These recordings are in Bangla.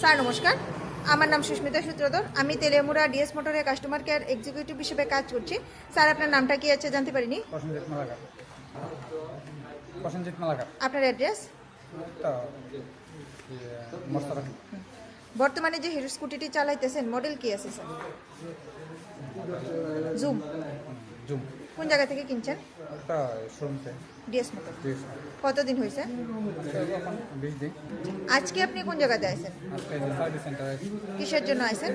স্যার নমস্কার, আমার নাম সুস্মিতা সূত্রধর। আমি তেলেমুড়া ডিএস মোটরের কাস্টমার কেয়ার এক্সিকিউটিভ হিসেবে কাজ করছি। স্যার আপনার নামটা কি আছে জানতে পারিনি? প্রসেনজিৎ মালাকার। আপনার অ্যাড্রেস? তো মোস্তফা বর্তমানে যে হিরো স্কুটিটি চালাইতেছেন মডেল কি আছে স্যার? জুম। জুম। কোন জায়গা থেকে কিনছেন? একটা শোরুমতে ডিএস মোটর। কতদিন হয়েছে? 20 দিন। আজকে আপনি কোন জায়গাতে আছেন? আজকে সার্ভিস সেন্টারে কিসের জন্য আছেন?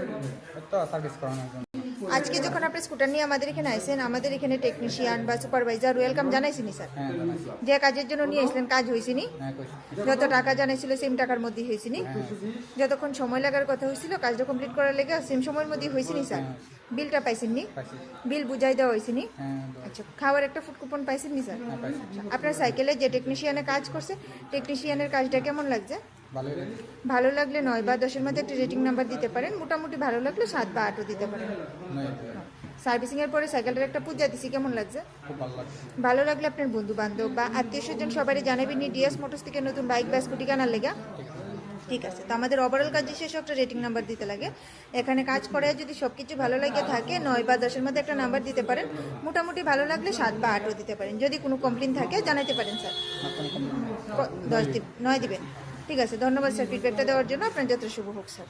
তো সার্ভিস করানোর জন্য। আজকে যখন আপনি স্কুটার নিয়ে আমাদের এখানে আইছেন, আমাদের এখানে টেকনিশিয়ান বা সুপারভাইজার ওয়েলকাম জানাইছিনি স্যার? হ্যাঁ জানাইছি। যে কাজের জন্য নিয়ে আসলেন কাজ হয়েছিনি? হ্যাঁ কইছি। যত টাকা জানাইছিল সেম টাকার মধ্যে হয়েছিনি? যতক্ষণ সময় লাগার কথা হয়েছিল কাজটা কমপ্লিট করার লেগে সেম সময়ের মধ্যে হয়েছিনি স্যার? বিলটা পাইছেননি? পাইছি। বিল বুঝাই দেওয়া হয়েছিনি? হ্যাঁ আচ্ছা, খাওয়ার একটা ফুড কুপন পাইছেননি স্যার? পাইছি। আপনার সাইকেলে যে টেকনিশিয়ানে কাজ করছে, টেকনিশিয়ানের কাজটা কেমন লাগছে? ভালোই লাগে। ভালো লাগলে 9 বা 10-এর মধ্যে একটা রেটিং নাম্বার দিতে পারেন। মোটামুটি ভালো লাগলে 7 বা 8ও দিতে পারেন। নয়, সার্ভিসিংয়ের পরে সাইকেলটার একটা পূজা দিছি, কেমন লাগছে? খুব ভালো লাগছে। ভালো লাগলে আপনার বন্ধু বান্ধব বা আত্মীয় স্বজন সবারই জানাবেন ডিএস মোটরস থেকে নতুন বাইক বা স্কুটি কেনার লেগা। ঠিক আছে, তো আমাদের ওভারঅল কাজ শেষে একটা রেটিং নাম্বার দিতে লাগে। এখানে কাজ করে যদি সব কিছু ভালো লাগে থাকে 9 বা 10-এর মধ্যে একটা নাম্বার দিতে পারেন। মোটামুটি ভালো লাগলে 7 বা 8ও দিতে পারেন। যদি কোনো কমপ্লেন থাকে জানাতে পারেন স্যার। 10 দিন 9 দিবেন। ঠিক আছে, ধন্যবাদ স্যার ফিডব্যাকটা দেওয়ার জন্য। আপনার যাত্রা শুভ হোক স্যার।